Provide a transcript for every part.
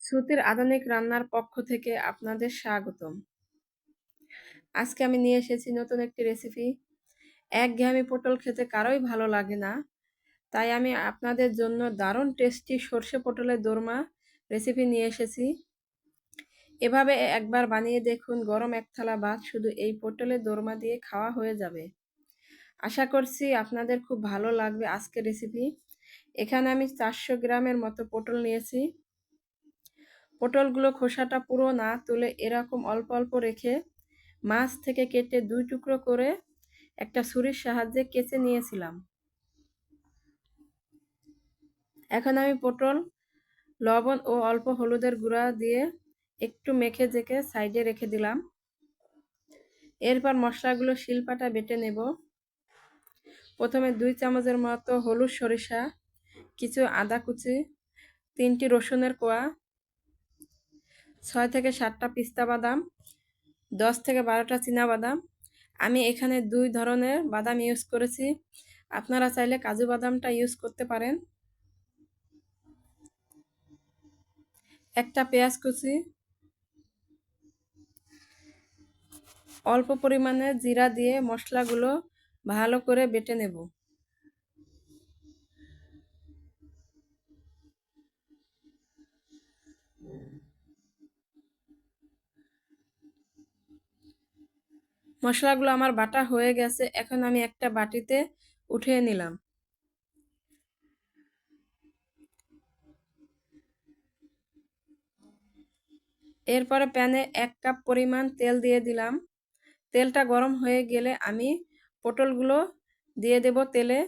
শ্রুতির আধুনিক রান্নার পক্ষ থেকে আপনাদের স্বাগতম। আজকে আমি নিয়ে এসেছি নতুন একটি রেসিপি। একঘেয়েমি পটল খেতে কারোই ভালো লাগে না, তাই আমি আপনাদের জন্য দারুণ টেস্টি সর্ষে পটলের দোরমা রেসিপি নিয়ে এসেছি। এভাবে একবার বানিয়ে দেখুন, গরম এক থালা ভাত শুধু এই পটলের দোরমা দিয়ে খাওয়া হয়ে যাবে। আশা করছি আপনাদের খুব ভালো লাগবে আজকের রেসিপি। এখানে আমি 400 গ্রামের মতো পটল নিয়েছি। পটলগুলো খোসাটা পুরো না তুলে এরকম অল্প অল্প রেখে মাছ থেকে কেটে 2 টুকরো করে একটা ছুরির সাহায্যে কেচে নিয়েছিলাম। এখন আমি পটল লবণ ও অল্প হলুদের গুঁড়া দিয়ে একটু মেখে জেকে সাইডে রেখে দিলাম। এরপর মশলাগুলো শিলপাটা বেটে নেব। প্রথমে 2 চামচের মতো হলুদ সরিষা, কিছু আদা কুচি, 3টি রসুনের কোয়া, 6 থেকে 7টা পিস্তা বাদাম, 10 থেকে 12টা চীনা বাদাম। আমি এখানে 2 ধরনের বাদাম ইউজ করেছি, আপনারা চাইলে কাজু বাদামটা ইউজ করতে পারেন। একটা পেঁয়াজ কুচি, অল্প পরিমাণে জিরা দিয়ে মশলাগুলো ভালো করে বেটে নেব। মশলাগুলো আমার বাটা হয়ে গেছে, এখন আমি একটা বাটিতে উঠিয়ে নিলাম। এরপরে প্যানে 1 কাপ পরিমাণ তেল দিয়ে দিলাম। তেলটা গরম হয়ে গেলে আমি পটলগুলো দিয়ে দেব তেলে।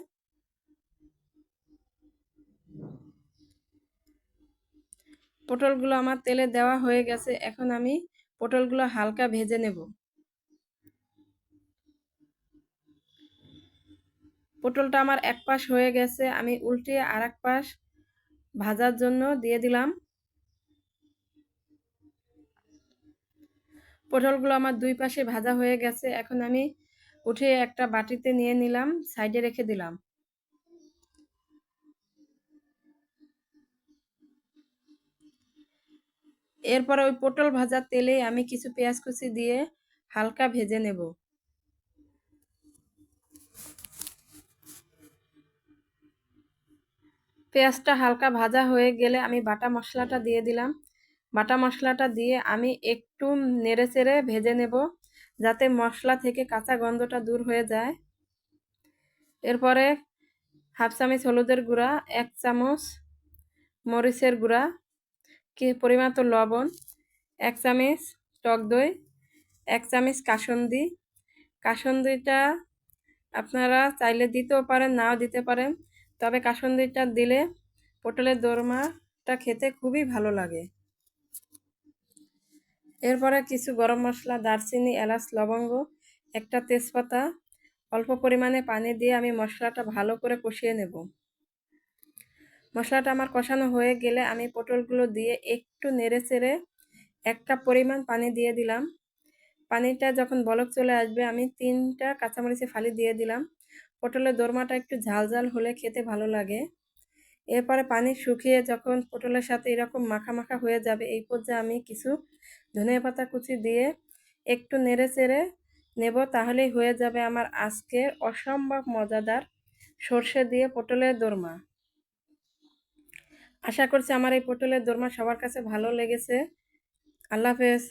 পটলগুলো আমার তেলে দেওয়া হয়ে গেছে, এখন আমি পটলগুলো হালকা ভেজে নেব। পটলটা আমার এক পাশ হয়ে গেছে, আমি উল্টিয়ে আর এক পাশ ভাজার জন্য দিয়ে দিলাম। পটলগুলো আমার 2 পাশে ভাজা হয়ে গেছে, এখন আমি উঠিয়ে একটা বাটিতে নিয়ে নিলাম, সাইডে রেখে দিলাম। এরপরে ওই পটল ভাজার তেলে আমি কিছু পেঁয়াজ কুচি দিয়ে হালকা ভেজে নেব। পেঁয়াজটা হালকা ভাজা হয়ে গেলে আমি বাটা মশলাটা দিয়ে দিলাম। বাটা মশলাটা দিয়ে আমি একটু নেড়েচেড়ে ভেজে নেব, যাতে মশলা থেকে কাঁচা গন্ধটা দূর হয়ে যায়। এরপরে হাফ চামচ হলুদের গুঁড়া, 1 চামচ মরিচের গুঁড়া, পরিমাণ মতো লবণ, 1 চামচ টক দই, 1 চামচ কাসুন্দি। কাসুন্দিটা আপনারা চাইলে দিতেও পারেন, নাও দিতে পারেন, তবে কাসুন্দিটা দিলে পটলের দোরমাটা খেতে খুবই ভালো লাগে। এরপরে কিছু গরম মশলা, দারচিনি, এলাচ, লবঙ্গ, একটা তেজপাতা, অল্প পরিমাণে পানি দিয়ে আমি মশলাটা ভালো করে কষিয়ে নেব। মশলাটা আমার কষানো হয়ে গেলে আমি পটলগুলো দিয়ে একটু নেড়েচেড়ে 1 কাপ পরিমাণ পানি দিয়ে দিলাম। পানিটা যখন বলক চলে আসবে আমি 3টা কাঁচামরিচের ফালি দিয়ে দিলাম। পটলের দোরমাটা একটু ঝাল ঝাল হলে খেতে ভালো লাগে। এরপরে পানি শুকিয়ে যখন পটলের সাথে এরকম মাখা মাখা হয়ে যাবে, এই পর্যায়ে আমি কিছু ধনিয়া পাতা কুচি দিয়ে একটু নেড়েচেড়ে নেব, তাহলেই হয়ে যাবে আমার আজকের অসম্ভব মজাদার সর্ষে দিয়ে পটলের দোরমা। আশা করছি আমার এই পটলের দোরমা সবার কাছে ভালো লেগেছে। আল্লাহ হাফেজ।